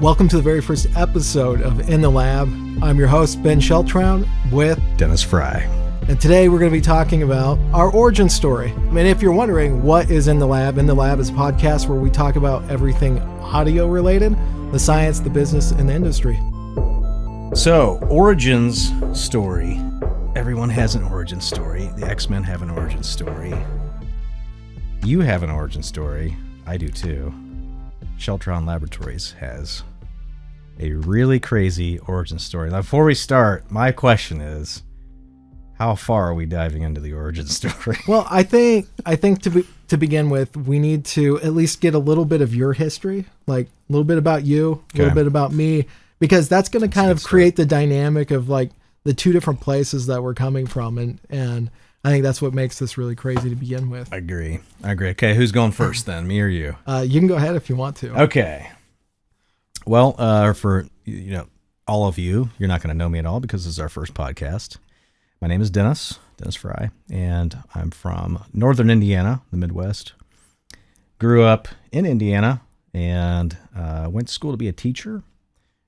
Welcome to the very first episode of In the Lab. I'm your host, Ben Sheltrown, with Dennis Fry. And today we're going to be talking about our origin story. I mean, if you're wondering what is In the Lab is a podcast where we talk about everything audio related, the science, the business, and the industry. So, origins story. Everyone has an origin story. The X-Men have an origin story. You have an origin story. I do too. Sheltron Laboratories has a really crazy origin story. Now, before we start, my question is, how far are we diving into the origin story? Well, I think to begin with, we need to at least get a little bit of your history, like a little bit about you, a little bit about me, because that's going to kind of create the dynamic of like the two different places that we're coming from, and I think that's what makes this really crazy to begin with. I agree. Okay, who's going first then, me or you? You can go ahead if you want to. Okay. Well, for all of you, you're not going to know me at all because this is our first podcast. My name is Dennis Fry, and I'm from northern Indiana, the Midwest. Grew up in Indiana and went to school to be a teacher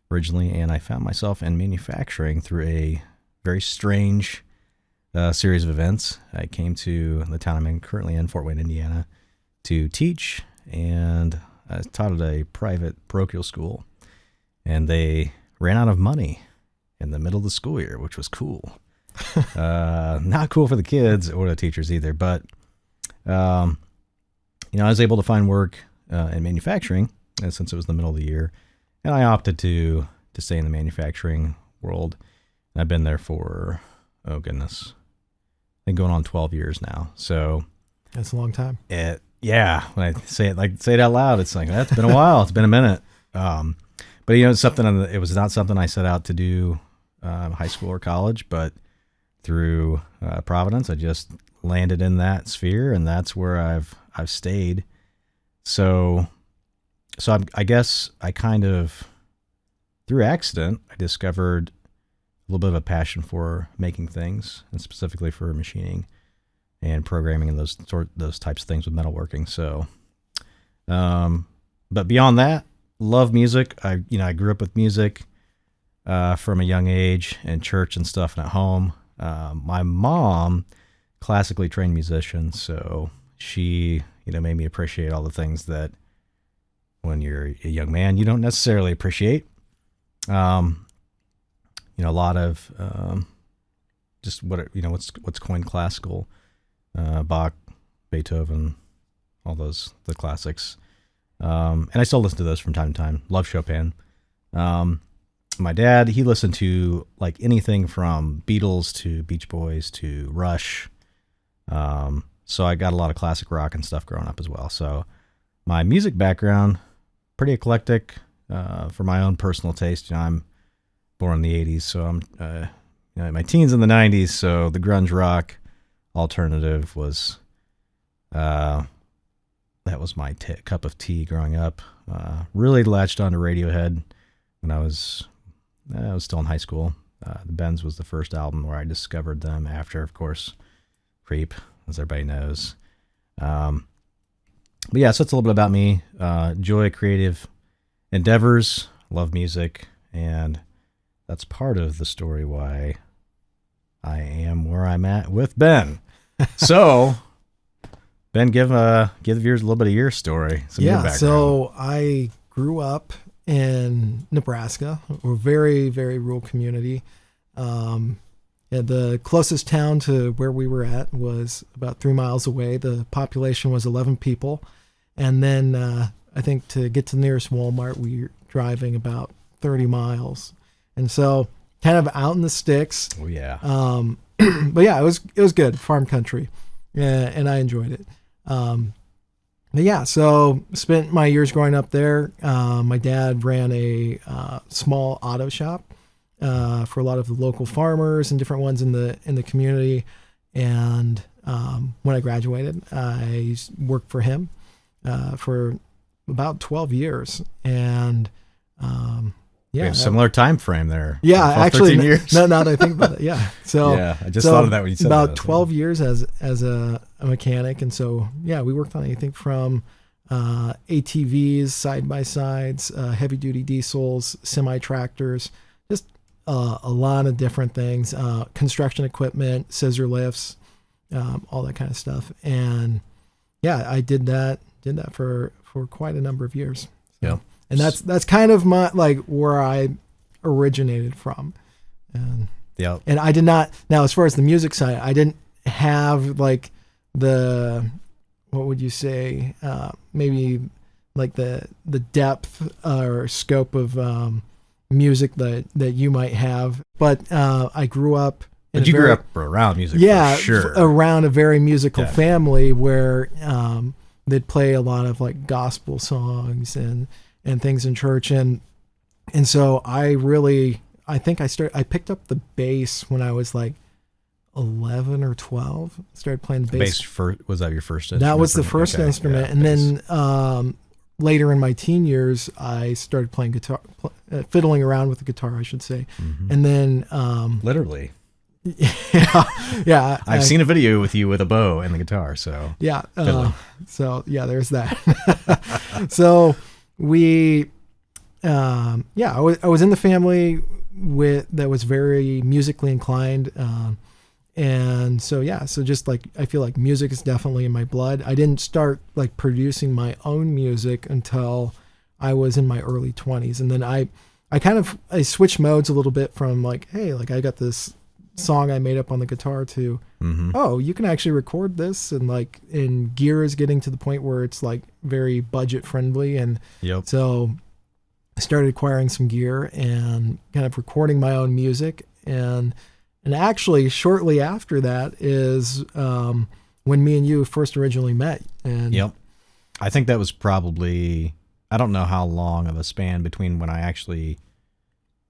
originally, and I found myself in manufacturing through a very strange series of events. I came to the town I'm currently in, Fort Wayne, Indiana, to teach, and I taught at a private parochial school, and they ran out of money in the middle of the school year, which was cool. Not cool for the kids or the teachers either, but I was able to find work in manufacturing since it was the middle of the year, and I opted to stay in the manufacturing world. And I've been there for, oh goodness, I think going on 12 years now. So that's a long time. Yeah, when I say it out loud, it's like, that's been a while. It's been a minute. But it's something. It was not something I set out to do high school or college, but through Providence, I just landed in that sphere, and that's where I've stayed. So I guess I kind of, through accident, I discovered a little bit of a passion for making things, and specifically for machining and programming and those types of things with metalworking. So, but beyond that, love music. I grew up with music from a young age, in church and stuff, and at home. My mom, classically trained musician, so she, made me appreciate all the things that when you're a young man, you don't necessarily appreciate. A lot of just what's coined classical, Bach, Beethoven, all the classics. And I still listen to those from time to time. Love Chopin. My dad, he listened to like anything from Beatles to Beach Boys to Rush. So I got a lot of classic rock and stuff growing up as well. So my music background, pretty eclectic for my own personal taste. I'm born in the 80s, so I'm in my teens in the 90s, so the grunge rock alternative was that was my cup of tea growing up. Really latched onto Radiohead when I was still in high school. The Bends was the first album where I discovered them after, of course, Creep, as everybody knows. But yeah, so it's a little bit about me. Enjoy creative endeavors, love music, and that's part of the story why I am where I'm at with Ben. So, Ben, give the viewers a little bit of your story. Some of your background. So I grew up in Nebraska, a very, very rural community. The closest town to where we were at was about 3 miles away. The population was 11 people. And then I think to get to the nearest Walmart, we were driving about 30 miles. And so kind of out in the sticks. Oh, yeah. But yeah, it was good. Farm country. Yeah, and I enjoyed it. But yeah, so spent my years growing up there. My dad ran a small auto shop for a lot of the local farmers and different ones in the community. And when I graduated, I worked for him for about 12 years. And Yeah, similar time frame there. Yeah, 12, actually, years. now that I think about it, yeah. So yeah, I just thought of that when you said about that. 12 years as a mechanic, and so yeah, we worked on anything from ATVs, side by sides, heavy duty diesels, semi tractors, just a lot of different things, construction equipment, scissor lifts, all that kind of stuff. And yeah, I did that for quite a number of years. So, Yeah. and that's kind of my, like, where I originated from. And Yeah. and I did not, now as far as the music side, I didn't have like the, what would you say, maybe like the depth or scope of music that you might have. But I grew up in But you grew up around music, yeah, for sure. around a very musical Definitely. family where they'd play a lot of like gospel songs and things in church. And so I think I picked up the bass when I was like 11 or 12. Started playing the bass. Was that your first instrument? That was the for- first okay, instrument. yeah, And bass. then later in my teen years, I started playing guitar, fiddling around with the guitar, I should say. Mhm. And then, Literally. yeah, I've seen a video with you with a bow and the guitar, so yeah. Fiddling. So yeah, there's that. So we, I was in the family that was very musically inclined. And so, yeah, so just like, I feel like music is definitely in my blood. I didn't start like producing my own music until I was in my early 20s. And then I switched modes a little bit from like, hey, like I got this song I made up on the guitar to, oh, you can actually record this. And gear is getting to the point where it's like very budget friendly. And Yep. so I started acquiring some gear and kind of recording my own music. And actually, shortly after that is when me and you first originally met. And Yep. I think that was probably, I don't know how long of a span between when I actually,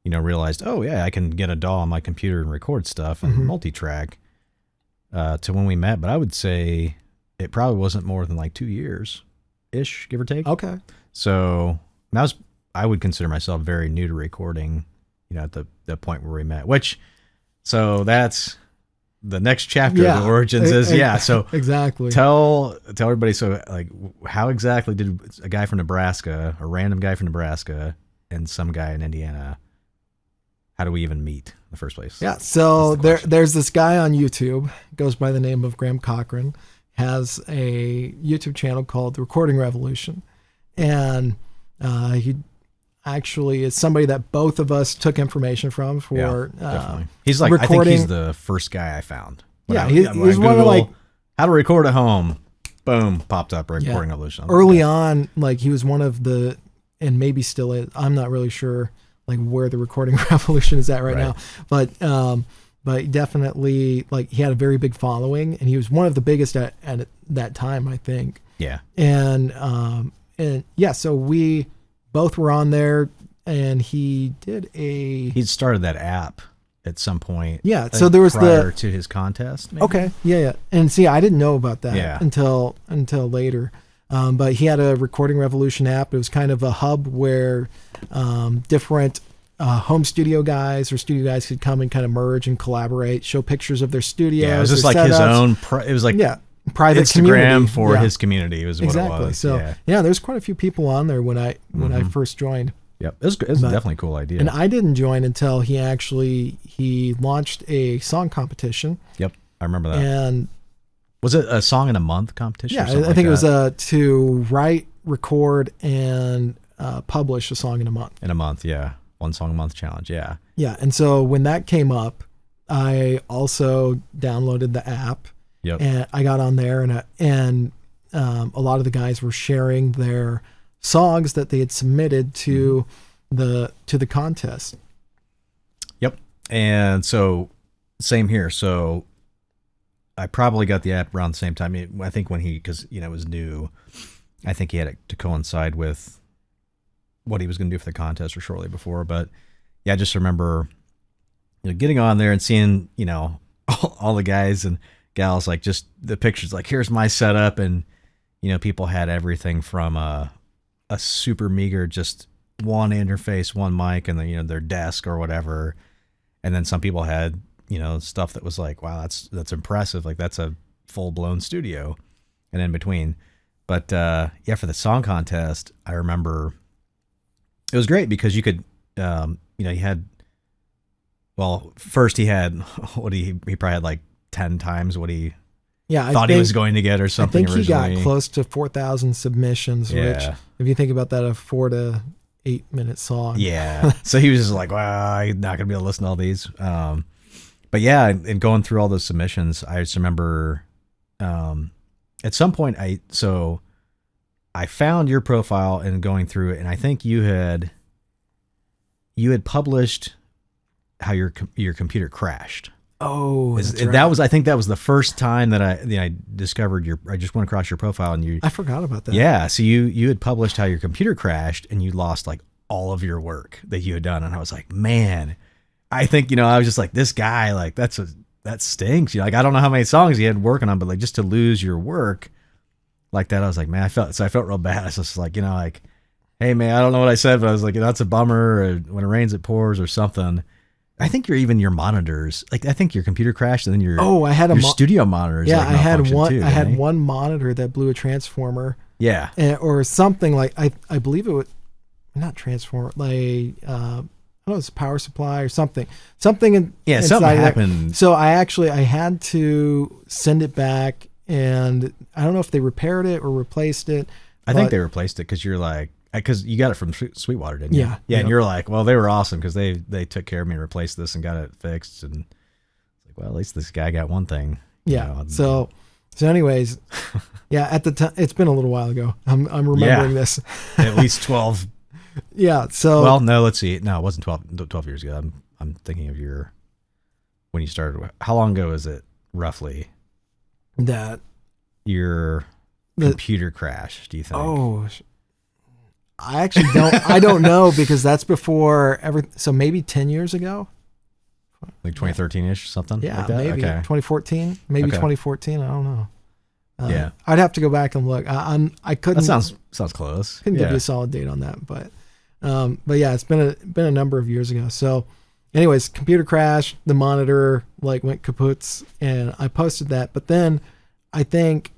realized, oh yeah, I can get a DAW on my computer and record stuff and multi-track, to when we met. But I would say it probably wasn't more than like 2 years-ish, give or take. Okay. So I would consider myself very new to recording, at the point where we met, so that's the next chapter of the Origins is, so exactly. tell everybody, so like, how exactly did a guy from Nebraska, a random guy from Nebraska, and some guy in Indiana, how do we even meet in the first place? Yeah, so That's the there's this guy on YouTube, goes by the name of Graham Cochran, has a YouTube channel called The Recording Revolution. And he actually is somebody that both of us took information from for definitely. He's like, recording. I think he's the first guy I found. He's one of like, how to record at home. Boom, popped up Recording Revolution. Early on, like he was one of the, and maybe still is, I'm not really sure like where the Recording Revolution is at right now, but definitely like he had a very big following and he was one of the biggest at that time, I think. Yeah. And yeah, so we both were on there, and he He'd started that app at some point. Yeah, so there was prior to his contest. Maybe? Okay, yeah, and see, I didn't know about that Yeah. until later. But he had a Recording Revolution app. It was kind of a hub where different home studio guys or studio guys could come and kind of merge and collaborate, show pictures of their studios. Yeah, it was just their like his setups. own. It was like private Instagram community for his community was what exactly. it was. So there's quite a few people on there when I first joined. Yep, it was definitely a cool idea. And I didn't join until he launched a song competition. Yep, I remember that. And was it a song in a month competition? Yeah, or something I think like it was to write, record, and publish a song in a month. In a month, yeah. One song a month challenge, yeah. Yeah, and so when that came up, I also downloaded the app. Yep. And I got on there, and a lot of the guys were sharing their songs that they had submitted to the contest. Yep. And so same here. So I probably got the app around the same time. I think when because it was new, I think he had it to coincide with what he was going to do for the contest or shortly before. But yeah, I just remember getting on there and seeing all the guys and gals, like just the pictures, like here's my setup, and people had everything from a super meager just one interface, one mic, and then their desk or whatever, and then some people had stuff that was like, wow, that's impressive, like that's a full blown studio, and in between. But yeah, for the song contest, I remember it was great because you could, he had, well, first he had, he probably had like 10 times what he thought he was going to get or something. I think originally. He got close to 4,000 submissions, which, if you think about that, a 4 to 8 minute song. Yeah. So he was just like, well, I'm not going to be able to listen to all these. But yeah, and going through all those submissions, I just remember at some point, I found your profile and going through it, and I think you had published how your computer crashed. Oh, I think that was the first time that I discovered I just went across your profile and I forgot about that. Yeah. So you had published how your computer crashed and you lost like all of your work that you had done. And I was like, man, I think, I was just like, this guy, like that stinks. Like, I don't know how many songs he had working on, but like just to lose your work like that, I was like, man, I felt real bad. I was just like, like, hey man, I don't know what I said, but I was like, that's a bummer, or when it rains, it pours or something. I think your monitors, like I think your computer crashed and then your studio monitors. Yeah, like, I had one. Too, I had one monitor that blew a transformer. Yeah, or something like I believe it was not transformer, like I don't know, it's power supply or something. Something happened. So I had to send it back, and I don't know if they repaired it or replaced it. I think they replaced it because you're like. Because you got it from Sweetwater, didn't you? Yeah. Yeah, and you're like, well, they were awesome because they took care of me and replaced this and got it fixed. And it's like, well, at least this guy got one thing. Yeah. So anyways, yeah, at the time, it's been a little while ago. I'm remembering this. At least 12. Yeah. So. Well, no, let's see. No, it wasn't 12 years ago. I'm thinking of when you started. How long ago is it, roughly? That. Your computer crash, do you think? Oh, I actually don't know because that's before so maybe 10 years ago. Like 2013-ish, something yeah, like that? Maybe. Okay. 2014, maybe 2014. I don't know. Yeah. I'd have to go back and look. I couldn't. That sounds close. Couldn't give you a solid date on that, but yeah, it's been a number of years ago. So anyways, computer crash, the monitor like went kaputs, and I posted that. But then I think,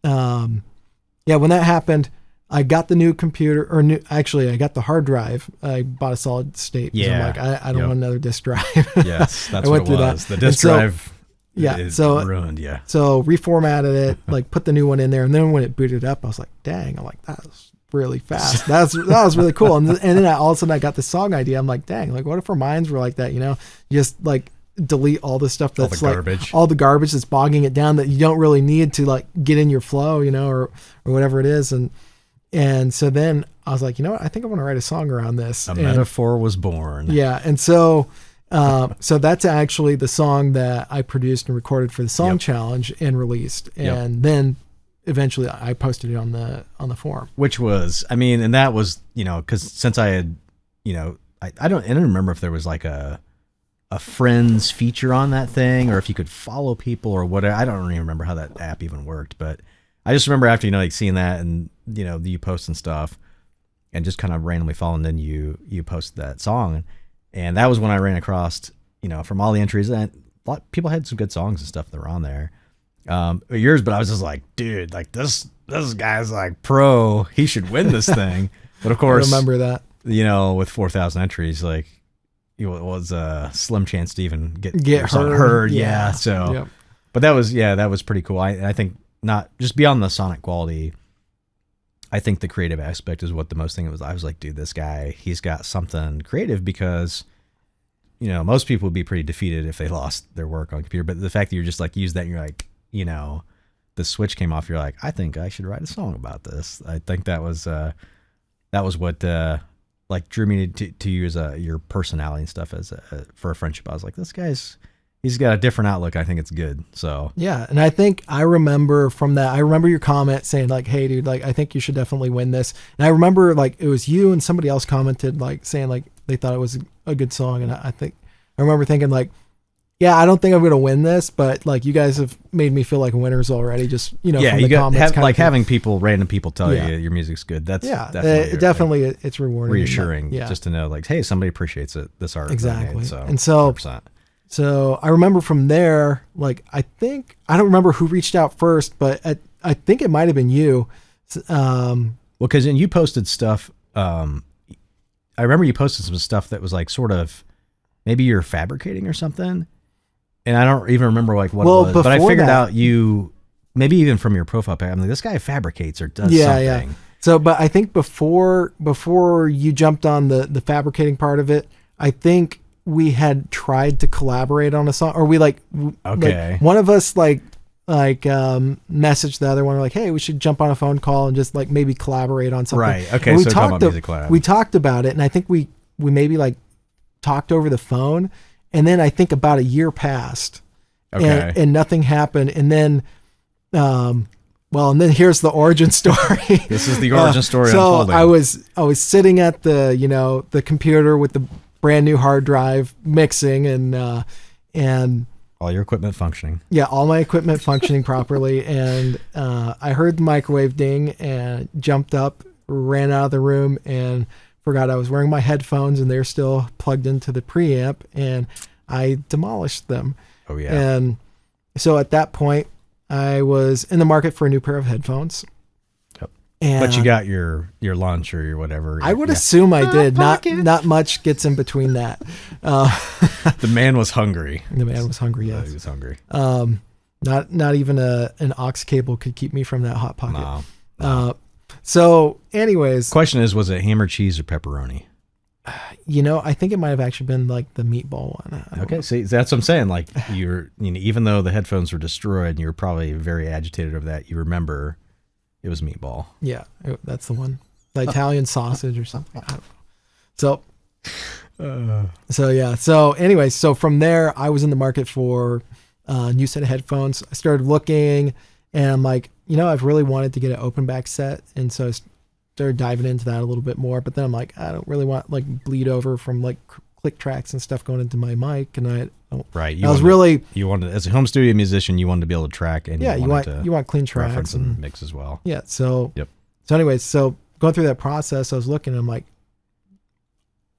when that happened, I got the new computer, I got the hard drive. I bought a solid state. Yeah. I'm like, I don't want another disk drive. Yes, that's what it was. The disk drive is ruined, yeah. So reformatted it, like put the new one in there. And then when it booted up, I was like, dang, that was really fast. That was really cool. And then all of a sudden I got the song idea. I'm like, dang, like what if our minds were like that, just like delete all the stuff that's all the garbage that's bogging it down that you don't really need to like get in your flow, or whatever it is. And so then I was like, you know what? I think I want to write a song around this. A metaphor was born. Yeah. And so that's actually the song that I produced and recorded for the song challenge and released. And then eventually I posted it on the forum. Which was, and that was, because since I had, I don't remember if there was like a friends feature on that thing or if you could follow people or whatever. I don't even remember how that app even worked, but I just remember after, like seeing that and, you post and stuff and just kind of randomly following, then you posted that song. And that was when I ran across, from all the entries, and a lot people had some good songs and stuff that were on there. Yours, but I was just like, dude, like this guy's like pro, he should win this thing. But of course, I remember that, with 4,000 entries, like it was a slim chance to even get heard. Yeah. So, but that was pretty cool. I think, not just beyond the sonic quality, I think the creative aspect is what the most thing it was. I was like, dude, this guy, he's got something creative because, most people would be pretty defeated if they lost their work on computer. But the fact that you're just like, use that and you're like, the switch came off. You're like, I think I should write a song about this. I think that was what like drew me to you as your personality and stuff for a friendship. I was like, this guy's, he's got a different outlook. I think it's good. So yeah, and I think I remember from that. I remember your comment saying like, "Hey, dude, like I think you should definitely win this." And I remember like it was you and somebody else commented like saying like they thought it was a good song, and I remember thinking like, yeah, I don't think I'm gonna win this, but like you guys have made me feel like winners already. Just from the comments, having random people tell you your music's good. That's definitely it's rewarding, reassuring, just to know like, hey, somebody appreciates it. This art exactly. Made, and so 100%. So I remember from there, like I don't remember who reached out first, but I think it might have been you. Well, because you posted stuff. I remember you posted some stuff that was like sort of maybe you're fabricating or something, and I don't even remember like what it was. But I figured out you maybe even from your profile pic. I'm like, this guy fabricates or does something. Yeah. So, but I think before you jumped on the fabricating part of it, I think we had tried to collaborate on a song, or we like one of us messaged the other one like, hey, we should jump on a phone call and just like maybe collaborate on something. Right. Okay. So talking about music collab. We talked about it, and I think we maybe like talked over the phone, and then I think about a year passed, and nothing happened, and then, and then here's the origin story. This is the origin story. So unfolding. I was sitting at the computer with the brand new hard drive mixing and all your equipment functioning. Yeah, all my equipment functioning properly. And I heard the microwave ding and jumped up, ran out of the room, and forgot I was wearing my headphones and they're still plugged into the preamp, and I demolished them. Oh, yeah. And so at that point, I was in the market for a new pair of headphones. And but you got your lunch or your whatever. I would assume I did. Not much gets in between that. The man was hungry. The man was hungry. Yes, he was hungry. Not even an aux cable could keep me from that hot pocket. No. So, anyways, question is, was it ham or cheese or pepperoni? I think it might have actually been like the meatball one. Okay, see, that's what I'm saying. Like even though the headphones were destroyed and you were probably very agitated over that, you remember. It was meatball. Yeah, that's the one. The Italian sausage or something. I don't know. So anyway, so from there, I was in the market for a new set of headphones. I started looking, and I'm like, I've really wanted to get an open back set, and so I started diving into that a little bit more. But then I'm like, I don't really want like bleed over from like click tracks and stuff going into my mic, and I don't. Right. You wanted as a home studio musician, you wanted to be able to track, and you want clean tracks and mix as well. Yeah. So yep. So anyways, so going through that process, I was looking, and I'm like,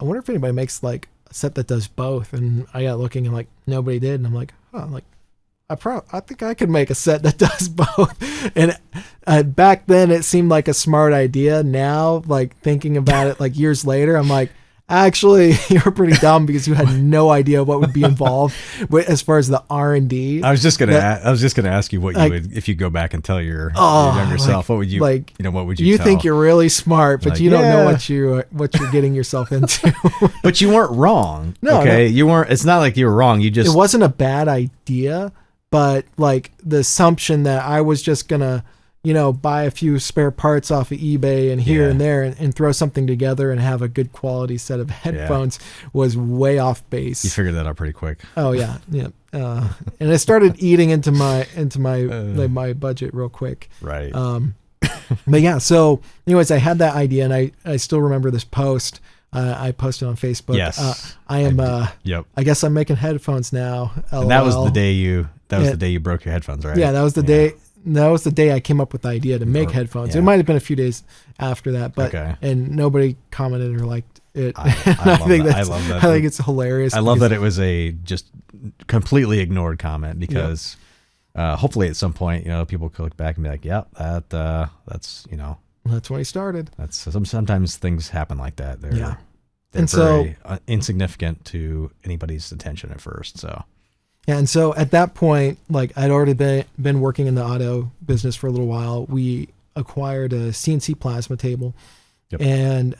I wonder if anybody makes like a set that does both. And I got looking, and like nobody did, and I'm like, I think I could make a set that does both. And back then, it seemed like a smart idea. Now, like thinking about it, like years later, I'm like, actually, you were pretty dumb because you had no idea what would be involved as far as the R&D. I was just gonna ask you what you would if you go back and tell your younger self. What would you what would you? You tell? Think you're really smart, but you don't know what you're getting yourself into. But you weren't wrong. No, okay, you weren't. It's not like you were wrong. It wasn't a bad idea, but like the assumption that I was just gonna. Buy a few spare parts off of eBay and here and there and throw something together and have a good quality set of headphones was way off base. You figured that out pretty quick. Oh yeah. Yeah. And I started eating into my budget real quick. Right. But yeah, so anyways, I had that idea, and I still remember this post. I posted on Facebook. Yes. I guess I'm making headphones now. LOL. And that was the day you broke your headphones, right? Yeah, that was the day. That was the day I came up with the idea to make headphones. It might have been a few days after that, but and nobody commented or liked it. I love that. I think it's hilarious. I love that it was a just completely ignored comment because hopefully at some point people could look back and be like, yeah, that's that's when he started. That's sometimes things happen like that. They're and very insignificant to anybody's attention at first. So. Yeah, and so at that point, like I'd already been working in the auto business for a little while. We acquired a CNC plasma table, and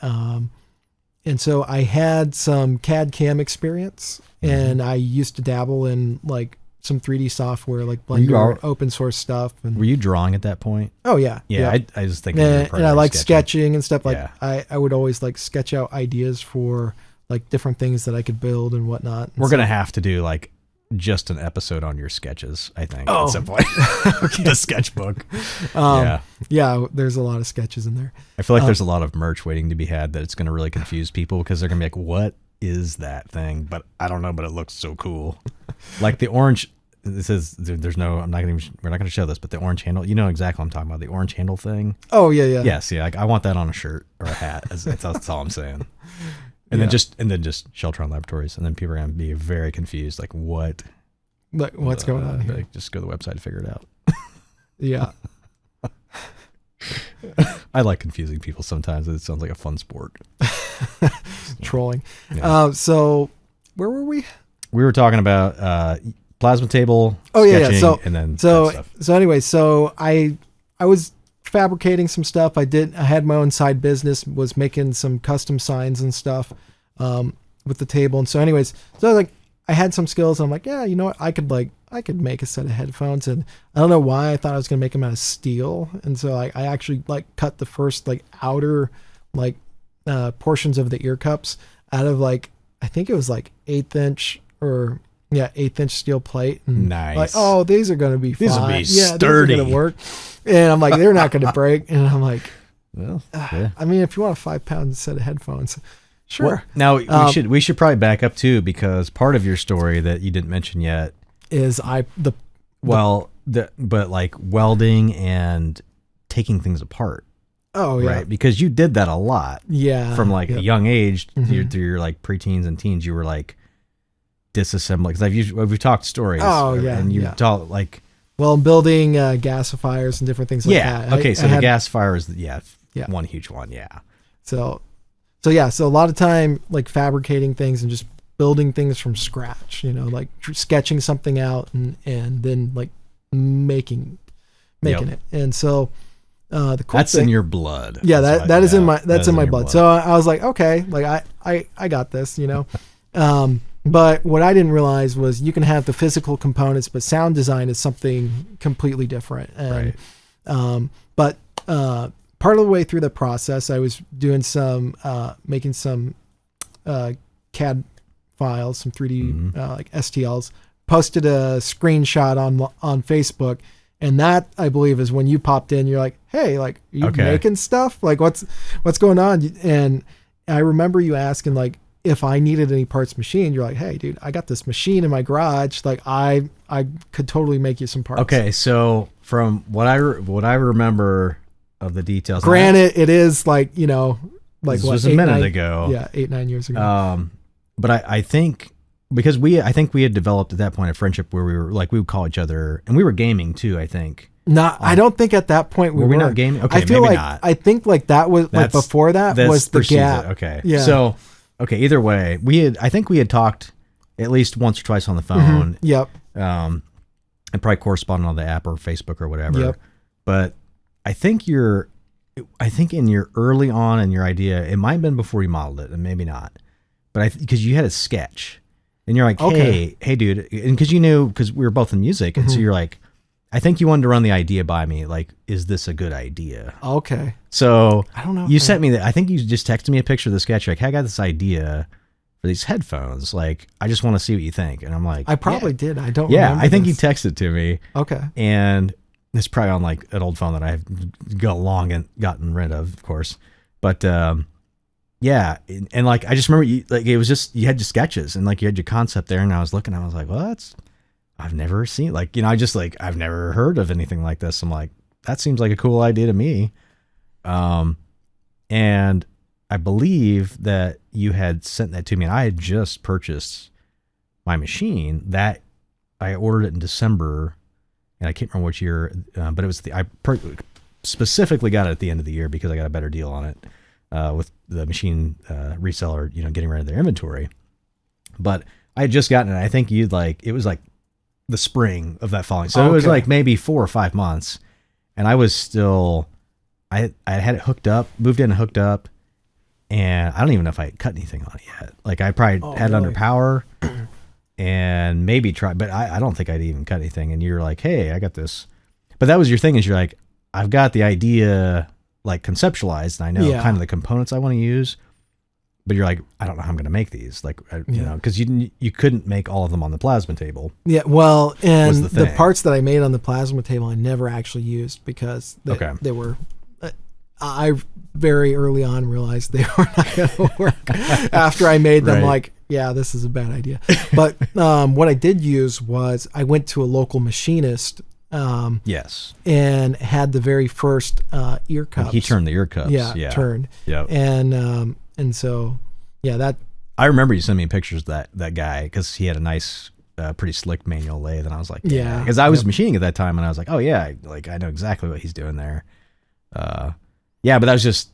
so I had some CAD CAM experience, and I used to dabble in like some 3D software like Blender, open source stuff. And were you drawing at that point? Oh yeah, yeah. I was thinking, and I like sketching and stuff. Like I would always like sketch out ideas for like different things that I could build and whatnot. And we're gonna have to do like. Just an episode on your sketches, I think, at some point. The sketchbook. Yeah, there's a lot of sketches in there. I feel like there's a lot of merch waiting to be had that it's going to really confuse people because they're going to be like, what is that thing? But I don't know, but it looks so cool. Like the orange, this is, we're not going to show this, but the orange handle, you know exactly what I'm talking about, the orange handle thing. Oh, yeah. Yes, yeah, like I want that on a shirt or a hat. That's all I'm saying. And then just Sheltron Laboratories, and then people are gonna be very confused, like what's going on here? Like, just go to the website to figure it out. Yeah. I like confusing people sometimes. It sounds like a fun sport. Trolling. Yeah. So where were we? We were talking about plasma table, Oh yeah, sketching, yeah. and then So that stuff. anyway, so I was fabricating some stuff. I had my own side business, was making some custom signs and stuff with the table. And so anyways, so like I had some skills. And I'm like, yeah, you know what? I could make a set of headphones. And I don't know why I thought I was going to make them out of steel. And so I actually like cut the first like outer like portions of the ear cups out of like, I think it was like 1/8 inch steel plate. And Nice. like, oh, these are going to be fine. These will be These are sturdy. going to work. And I'm like, they're not going to break. And I'm like, Well, yeah. I mean, if you want a 5-pound set of headphones, sure. Well, now we should probably back up too, because part of your story that you didn't mention yet is but like welding and taking things apart. Oh yeah. Right, because you did that a lot. Yeah. From like a young age Mm-hmm. through your like preteens and teens, you were like disassembling. Because we've talked stories. Oh yeah. and you talk like. Well, building gasifiers and different things like that. Yeah. Okay. So the gasifier is Yeah. one huge one. Yeah. So a lot of time like fabricating things and just building things from scratch. You know, like sketching something out and then like making it. And so. The cool that's thing, in your blood. Yeah, that is in my your blood. So I was like, okay, like I got this, you know. But what I didn't realize was you can have the physical components, but sound design is something completely different. And, right. But part of the way through the process, I was doing making some CAD files, some 3D like STLs. Posted a screenshot on Facebook. And that, I believe, is when you popped in. You're like, "Hey, like, are you making stuff? Like, what's going on?" And I remember you asking, like, if I needed any parts machined. You're like, "Hey, dude, I got this machine in my garage. Like, I could totally make you some parts." Okay, so from what I remember of the details, granted, it is like, you know, like this was a minute ago. Yeah, 8-9 years ago. But I think. Because I think we had developed at that point a friendship where we were like, we would call each other, and we were gaming too, I think. I don't think at that point we were. Were we not gaming? Okay, I feel maybe like, not. I think like that was like before that was the gap. Okay. Yeah. So, okay, either way, I think we had talked at least once or twice on the phone. Mm-hmm. Yep. And probably corresponded on the app or Facebook or whatever. Yep. But I think in your early on in your idea, it might have been before you modeled it, and maybe not. But because you had a sketch. And you're like, hey, dude, and because we were both in music, and so you're like, I think you wanted to run the idea by me, like, is this a good idea? Okay. So I don't know. You sent me that. I think you just texted me a picture of the sketch. You're like, hey, I got this idea for these headphones. Like, I just want to see what you think. And I'm like, I probably did. I don't. Yeah, remember I think this. you texted to me. Okay. And it's probably on like an old phone that I've got long and gotten rid of course, but. Yeah, and like I just remember it was just you had your sketches and like you had your concept there, and I was looking, I was like, well, I've never seen like I've never heard of anything like this. I'm like, that seems like a cool idea to me, and I believe that you had sent that to me, and I had just purchased my machine that I ordered it in December, and I can't remember which year, but it was specifically got it at the end of the year because I got a better deal on it. With the machine reseller, getting rid of their inventory. But I had just gotten it. I think it was like the spring of that following. So it was like maybe 4 or 5 months. And I was still, I had it hooked up, moved in and hooked up. And I don't even know if I had cut anything on it yet. Like I probably had it under power and maybe tried, but I don't think I'd even cut anything. And you're like, hey, I got this. But that was your thing, is you're like, I've got the idea like conceptualized, and I know kind of the components I want to use, but you're like, I don't know how I'm going to make these, like, because you couldn't make all of them on the plasma table. Yeah, well, and the parts that I made on the plasma table I never actually used because they were. I very early on realized they were not going to work. After I made them, like, yeah, this is a bad idea. But what I did use was I went to a local machinist. Yes. And had the very first ear cups. He turned the ear cups. Yeah. Turned. Yeah. And so, yeah, that. I remember you sent me pictures of that guy because he had a nice, pretty slick manual lathe, and I was like, yeah, because I was machining at that time, and I was like, oh yeah, I know exactly what he's doing there. yeah, but that was just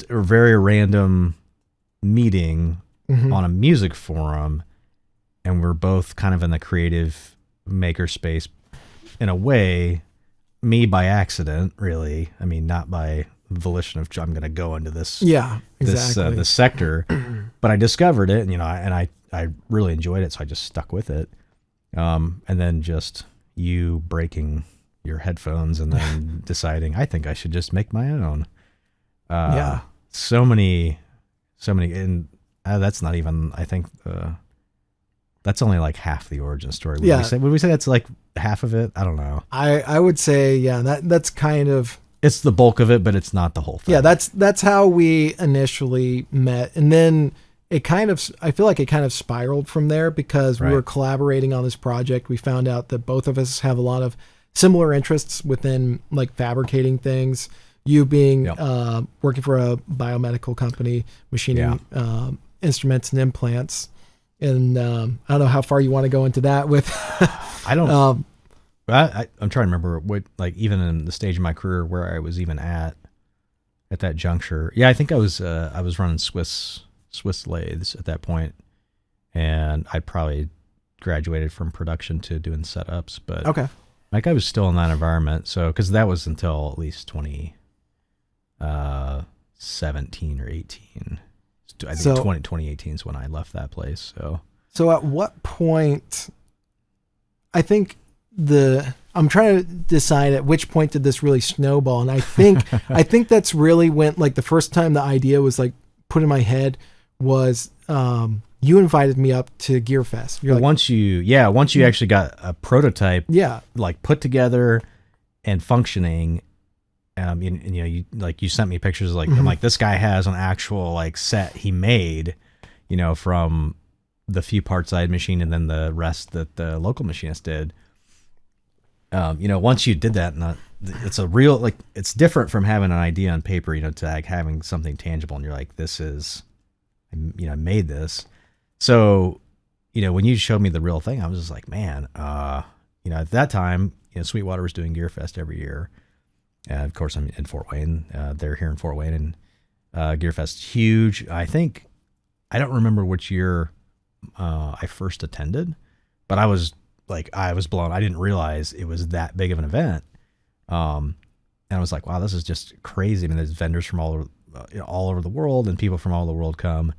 a very random meeting on a music forum, and we're both kind of in the creative maker space in a way, me by accident, really. I mean, not by volition of I'm going to go into this, this sector, but I discovered it, and I really enjoyed it, so I just stuck with it. And then just you breaking your headphones and then deciding I think I should just make my own. So many, and that's not even, I think, that's only like half the origin story. Would we say that's like half of it? I don't know. I would say, that's kind of, it's the bulk of it, but it's not the whole thing. Yeah, that's how we initially met. And then I feel like it kind of spiraled from there because we were collaborating on this project. We found out that both of us have a lot of similar interests within like fabricating things. You being working for a biomedical company, machining instruments and implants. And I don't know how far you want to go into that with. I don't. I'm trying to remember what, like, even in the stage of my career where I was even at that juncture. Yeah, I think I was running Swiss lathes at that point, and I probably graduated from production to doing setups. But like I was still in that environment, so because that was until at least 2017 or 18. I think 2018 is when I left that place. So at what point? I think I'm trying to decide at which point did this really snowball, and I think that's really when, like, the first time the idea was like put in my head was you invited me up to GearFest. You're like, once you actually got a prototype, like put together and functioning. You sent me pictures like I'm like, this guy has an actual like set he made, from the few parts I had machined and then the rest that the local machinist did. Once you did that, it's a real, like, it's different from having an idea on paper, to like having something tangible, and you're like, this is, I made this. So, when you showed me the real thing, I was just like, man, at that time, Sweetwater was doing GearFest every year. Of course, I'm in Fort Wayne. They're here in Fort Wayne, and GearFest's huge. I don't remember which year I first attended, but I was blown. I didn't realize it was that big of an event. And I was like, wow, this is just crazy. I mean, there's vendors from all over the world, and people from all over the world come.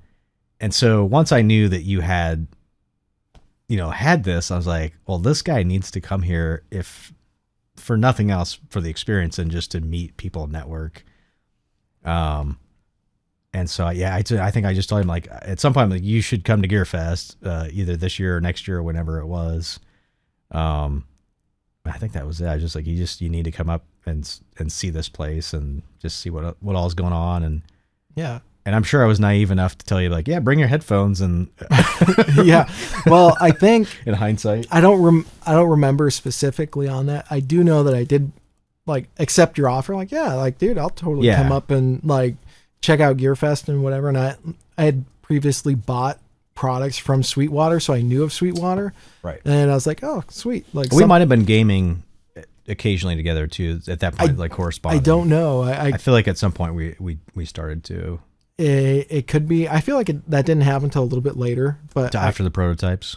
And so once I knew that you had this, I was like, well, this guy needs to come here, if for nothing else, for the experience and just to meet people, network. And so, I think I just told him, like, at some point, like, you should come to GearFest, either this year or next year or whenever it was. I think that was it. I was just like, you need to come up and see this place and just see what all is going on. And and I'm sure I was naive enough to tell you, like, bring your headphones and Well, I think in hindsight, I don't remember specifically on that. I do know that I did, like, accept your offer. Like, dude, I'll totally come up and like check out GearFest and whatever. And I had previously bought products from Sweetwater, so I knew of Sweetwater. Right. And I was like, oh, sweet. Like, we might have been gaming occasionally together too at that point, like corresponding. I don't know. I feel like at some point we started to. It could be. I feel like that didn't happen until a little bit later, but after the prototypes.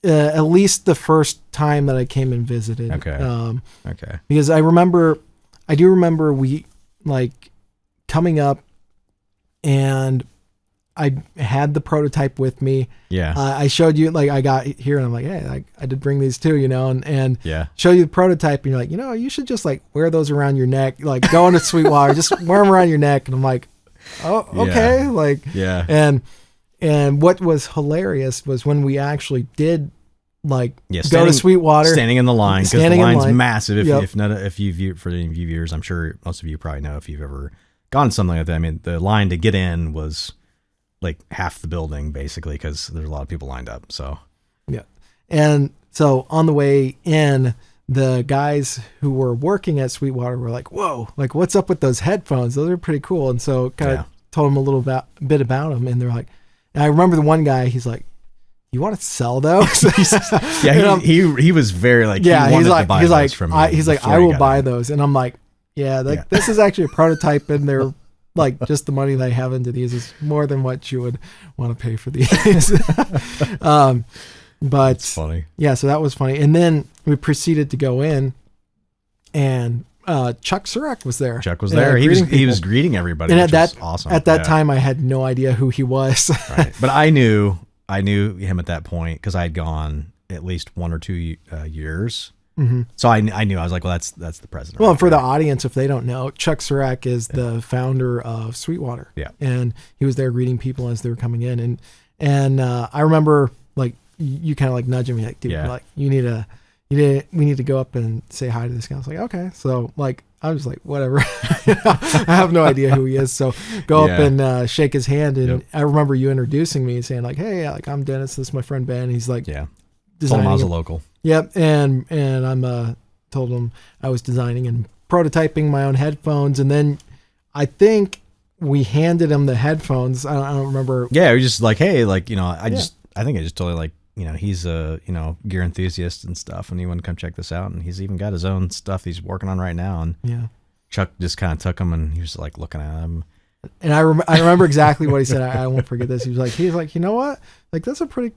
At least the first time that I came and visited. Okay. Okay. Because I do remember we, like, coming up, and I had the prototype with me. Yeah. I showed you, like, I got here and I'm like, hey, I did bring these too, and show you the prototype, and you're like, you should just, like, wear those around your neck, like, go into Sweetwater, just wear them around your neck. And I'm like, oh, okay. And what was hilarious was when we actually did, like, go to Sweetwater, standing in the line, because the line's massive. If you view, for any of you viewers, I'm sure most of you probably know, if you've ever gone to something like that. I mean, the line to get in was like half the building, basically, because there's a lot of people lined up. So and so on the way in, the guys who were working at Sweetwater were like, whoa, like, what's up with those headphones? Those are pretty cool. And so kind of told them a little bit about them. And they're like, and I remember the one guy, he's like, you want to sell those? He was very like, he's like, I will buy those. And I'm like, Yeah, like Yeah. this is actually a prototype, and they're like just the money they have into these is more than what you would want to pay for these. But It's funny. yeah, so that was funny. And then we proceeded to go in, and Chuck Surek was there. Chuck was there. He was greeting everybody, And which was awesome. At that time, I had no idea who he was. Right. But I knew him at that point because I had gone at least 1 or 2 years. Mm-hmm. So I knew. I was like, well, that's the president. Well, right for there. the audience, if they don't know, Chuck Surek is the founder of Sweetwater. Yeah. And he was there greeting people as they were coming in. And I remember like you kind of like nudging me like, dude, like we need to go up and say hi to this guy. I was like, okay. So like, I was like, whatever. I have no idea who he is. So go up and shake his hand. And I remember you introducing me and saying like, hey, like I'm Dennis. This is my friend Ben. He's like, told him I was a local. Yep. And I'm told him I was designing and prototyping my own headphones. And then I think we handed him the headphones. I don't remember. Yeah. We just like, hey, like, I think I just told him like, he's a, gear enthusiast and stuff, and he wanted to come check this out. And he's even got his own stuff he's working on right now. And Chuck just kind of took him, and he was like looking at him. And I remember exactly what he said. I won't forget this. He was like, you know what? Like, that's a pretty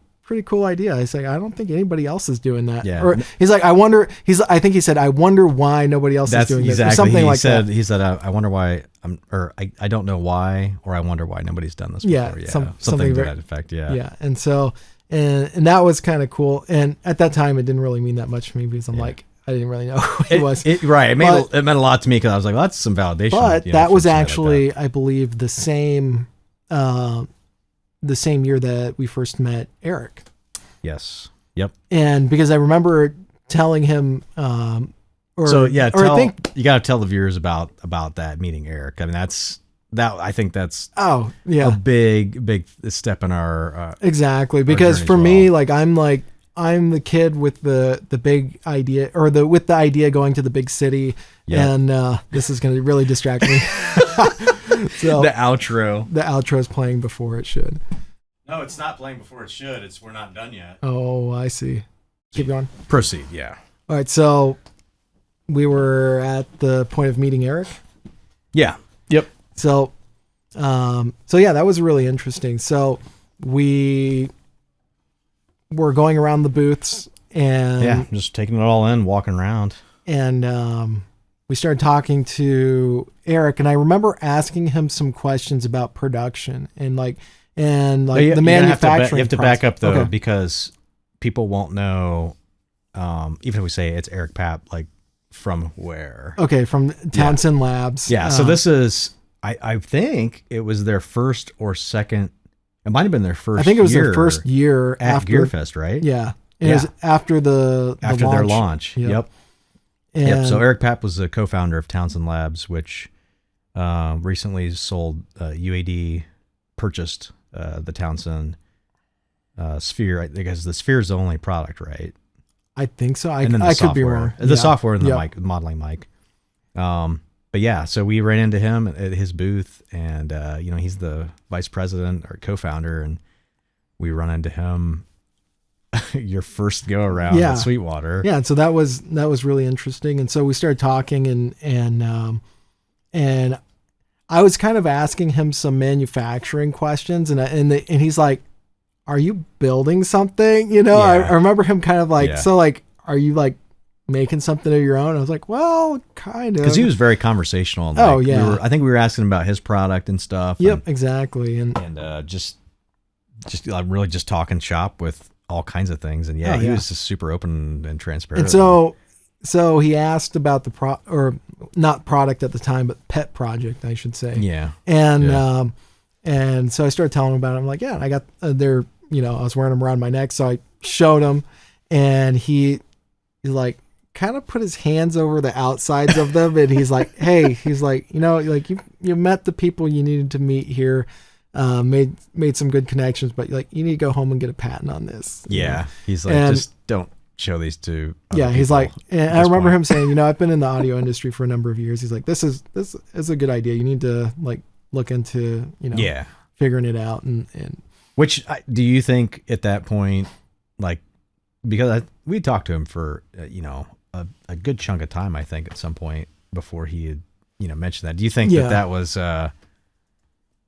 cool idea. I said, I don't think anybody else is doing that. Yeah. Or he's like, I think he said, I wonder why nobody else is doing this. Or something like that. He said, I wonder why I don't know why, or I wonder why nobody's done this before. Yeah. Something to that effect. Yeah. Yeah. And so, and that was kind of cool. And at that time, it didn't really mean that much to me because I'm like, I didn't really know who he was. Right. It meant a lot to me because I was like, well, that's some validation. But that was actually, like that. I believe, the same year that we first met Eric. Yes. Yep. And because I remember telling him, I think you got to tell the viewers about that meeting Eric. I mean, I think that's a big step in our exactly, because for me, like I'm the kid with the big idea, or with the idea going to the big city, and this is going to really distract me. So the outro is playing before it should. No, it's not playing before it should. We're not done yet. Oh, I see. Keep going. Proceed. Yeah. All right. So we were at the point of meeting Eric. Yeah. Yep. So yeah, that was really interesting. So we were going around the booths and just taking it all in, walking around. And we started talking to Eric, and I remember asking him some questions about production and the manufacturing. You have to back up though, because people won't know. Even if we say it's Eric Papp, like from where? Okay, from Townsend Labs. Yeah. So this is. I think it was their first or second. It might have been their first. I think it was their first year after Gearfest, right? Yeah. It was after their launch. Yep. And So Eric Papp was the co-founder of Townsend Labs, which recently sold UAD purchased the Townsend Sphere, because the Sphere is the only product, right? I think so. I could be wrong. The software and the mic, modeling mic. But yeah, so we ran into him at his booth, and he's the vice president or co-founder, and we run into him your first go around at Sweetwater. Yeah, and so that was really interesting. And so we started talking, and I was kind of asking him some manufacturing questions, and he's like, "Are you building something?" I remember him kind of like, "So like, are you like making something of your own?" I was like, "Well, kind of," because he was very conversational. I think we were asking about his product and stuff. Yep, exactly, and just really just talking shop with all kinds of things. And he was just super open and transparent. And so he asked about the not product at the time, but pet project, I should say. Yeah. And so I started telling him about it. I'm like, I got I was wearing them around my neck. So I showed him, and he like kind of put his hands over the outsides of them. And he's like, hey, like you met the people you needed to meet here. Made some good connections, but like you need to go home and get a patent on this. Yeah. He's like, just don't show these to other he's people like, and I remember him saying, I've been in the audio industry for a number of years. He's like, this is a good idea. You need to like look into figuring it out. And which do you think at that point, like, because we talked to him for a good chunk of time, I think at some point before he had mention that. Do you think that was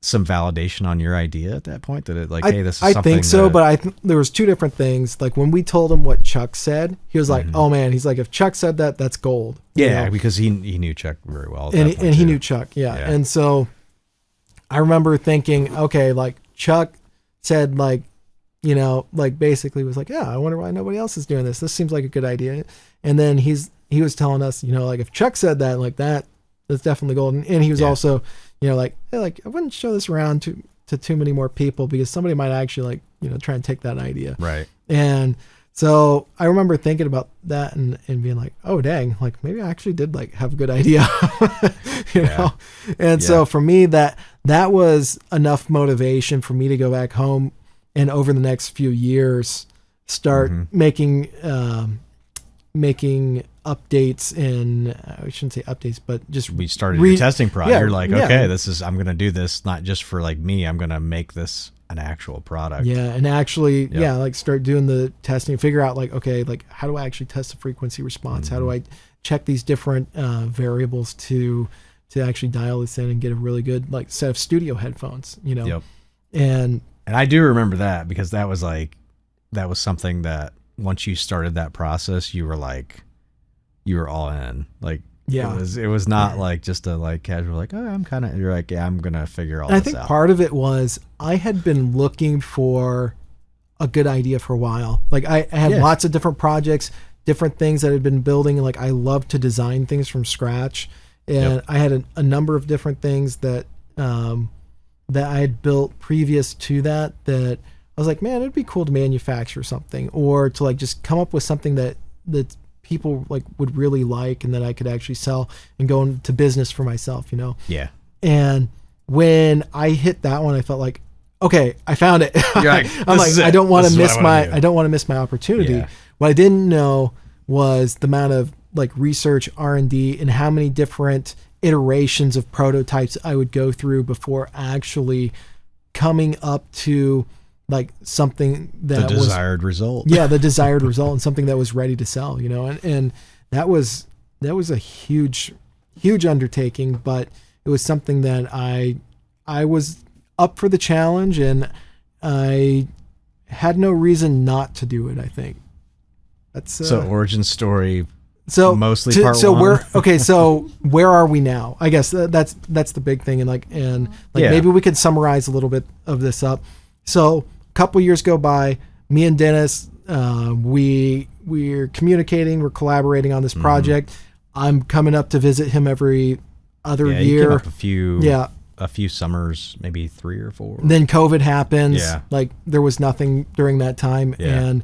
some validation on your idea at that point? That it like, hey, this is something. I think so, but there was two different things. Like when we told him what Chuck said, he was like, "Oh man," he's like, "If Chuck said that, that's gold." Yeah, because he knew Chuck very well, and he knew Chuck. Yeah, and so I remember thinking, okay, like Chuck said, like, like basically was like, yeah, I wonder why nobody else is doing this. This seems like a good idea. And then he was telling us, like if Chuck said that, like that's definitely gold. And he was also, like, hey, like I wouldn't show this around to too many more people because somebody might actually like, try and take that idea. Right. And so I remember thinking about that and being like, oh dang, like maybe I actually did like have a good idea, know? And so for me that was enough motivation for me to go back home and over the next few years start making updates in, I shouldn't say updates, but just we started your testing project. You're like, okay, I'm going to do this not just for like me. I'm going to make this an actual product. Yeah. And actually, like start doing the testing, figure out like, okay, like how do I actually test the frequency response? How do I check these different variables to actually dial this in and get a really good like set of studio headphones, And I do remember that because that was something that once you started that process, you were all in. Like, it was not like just a like casual, like, oh, you're like, yeah, I'm going to figure all this out. I think part of it was I had been looking for a good idea for a while. Like I had lots of different projects, different things that I had been building. Like I love to design things from scratch. And I had a number of different things that I had built previous to that I was like, man, it'd be cool to manufacture something or to like just come up with something that people like would really like and that I could actually sell and go into business for myself, Yeah. And when I hit that one, I felt like, okay, I found it. You're like, I'm like, I don't want to miss my opportunity. Yeah. What I didn't know was the amount of like research, R&D, and how many different iterations of prototypes I would go through before actually coming up to like something that the desired result. Yeah, the desired result and something that was ready to sell, and that was a huge undertaking, but it was something that I was up for the challenge and I had no reason not to do it, I think. That's so origin story. So mostly part one. So where are we now? I guess that's the big thing. And maybe we could summarize a little bit of this up. So a couple years go by, me and Dennis, we're communicating, we're collaborating on this project. I'm coming up to visit him every other year. You came up a few summers, maybe 3 or 4. Then COVID happens. Yeah. Like there was nothing during that time. Yeah.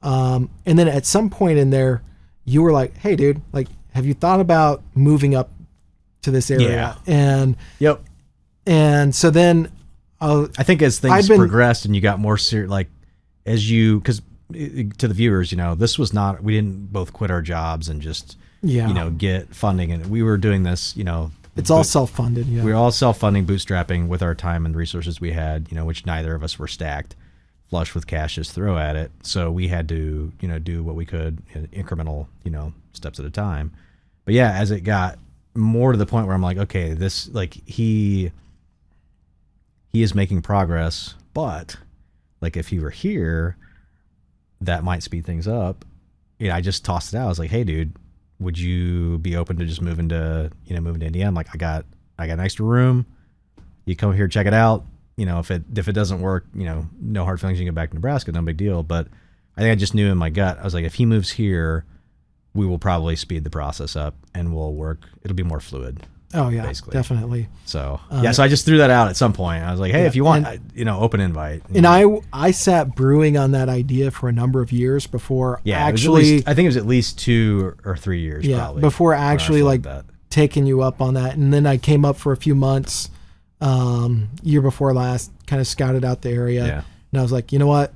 And then at some point in there, you were like, hey dude, like, have you thought about moving up to this area? Yeah. And so then I think as things progressed and you got more serious, like as you, because to the viewers, this was not, we didn't both quit our jobs and just, get funding. And we were doing this, it's all self-funded. Yeah. We were all self-funding, bootstrapping with our time and resources we had, which neither of us were stacked flush with cash to throw at it. So we had to, do what we could, incremental, steps at a time. But yeah, as it got more to the point where I'm like, okay, this, like he is making progress, but like if he were here, that might speed things up. I just tossed it out. I was like, hey dude, would you be open to just moving to Indiana? I'm like, I got an extra room. You come here, check it out. If it doesn't work, no hard feelings. You can get back to Nebraska, no big deal. But I think I just knew in my gut, I was like, if he moves here, we will probably speed the process up and we'll work. It'll be more fluid. Oh yeah, basically. Definitely. So so I just threw that out at some point. I was like, hey, if you want, open invite. And I sat brewing on that idea for a number of years before actually. I think it was at least 2 or 3 years. Yeah, probably, before actually like taking you up on that. And then I came up for a few months. Year before last, kind of scouted out the area, and I was like, you know what?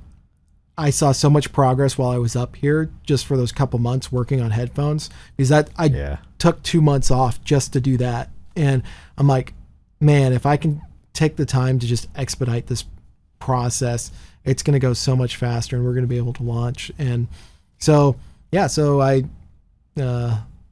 I saw so much progress while I was up here, just for those couple months working on headphones, because I took 2 months off just to do that, and I'm like, man, if I can take the time to just expedite this process, it's going to go so much faster, and we're going to be able to launch. And so I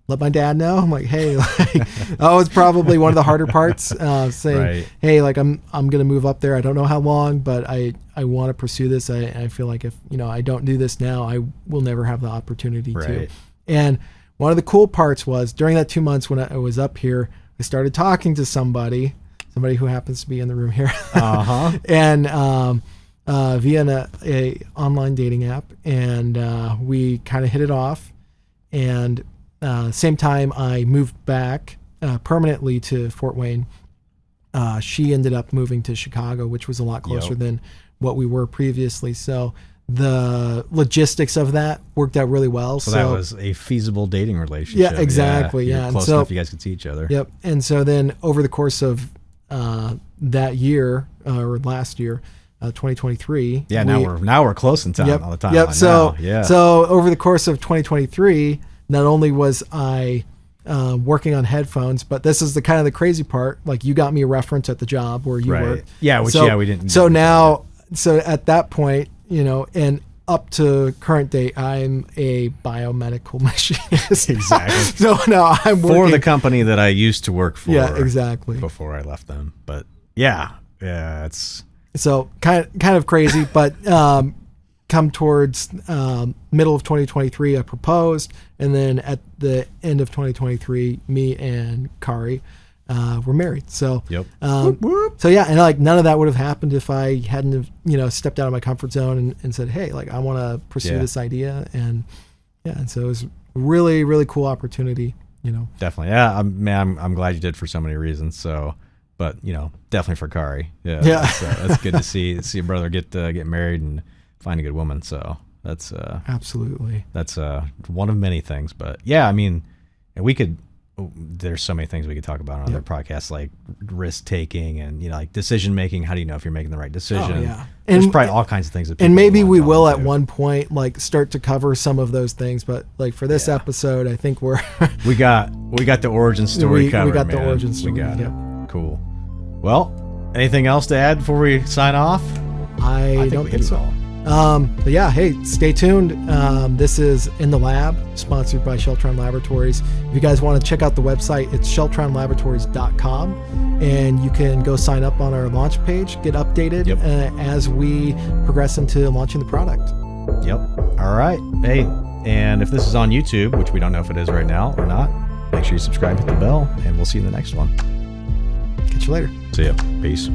let my dad know. I'm like, hey, like, that was probably one of the harder parts, saying, Right. hey, like I'm going to move up there. I don't know how long, but I want to pursue this. I feel like if, I don't do this now, I will never have the opportunity to. Right. And one of the cool parts was during that 2 months when I was up here, I started talking to somebody who happens to be in the room here. Uh-huh. And via a online dating app, and we kind of hit it off. And same time I moved back permanently to Fort Wayne. She ended up moving to Chicago, which was a lot closer than what we were previously. So the logistics of that worked out really well. So that was a feasible dating relationship. Yeah, exactly. You're Yeah. close enough you guys could see each other. Yep. And so then over the course of that year, or last year, 2023. Yeah, now we're close in time all the time. Yep. So yeah. So over the course of 2023, not only was I working on headphones, but this is the kind of the crazy part. Like, you got me a reference at the job where you worked. Yeah, we didn't. So now, so at that point, and up to current date, I'm a biomedical machinist. Exactly. So now I'm working for the company that I used to work for. Yeah, exactly. Before I left them, but yeah, it's so kind of crazy. But come towards middle of 2023, I proposed, and then at the end of 2023, me and Kari were married. So Whoop, whoop. so yeah, and like none of that would have happened if I hadn't have, stepped out of my comfort zone and said, hey, like I want to pursue this idea. And and so it was a really, really cool opportunity, Definitely. Yeah. I'm glad you did for so many reasons. So, but definitely for Kari. Yeah. That's good to see your brother get married and find a good woman. So that's absolutely, that's one of many things, but yeah, I mean, there's so many things we could talk about on other podcasts, like risk taking and like decision making. How do you know if you're making the right decision? Oh, yeah. There's probably all kinds of things that and maybe we will at into. one point like start to cover some of those things, but like for this episode, I think we got the origin story covered. We got man. the origin story. We got it. Cool. Well, anything else to add before we sign off? I don't think so. But yeah, hey, stay tuned. This is In the Lab, sponsored by Sheltron Laboratories. If you guys want to check out the website, it's sheltronlaboratories.com, and you can go sign up on our launch page, get updated as we progress into launching the product. Yep. All right. Hey, and if this is on YouTube, which we don't know if it is right now or not, make sure you subscribe, hit the bell, and we'll see you in the next one. Catch you later. See ya. Peace.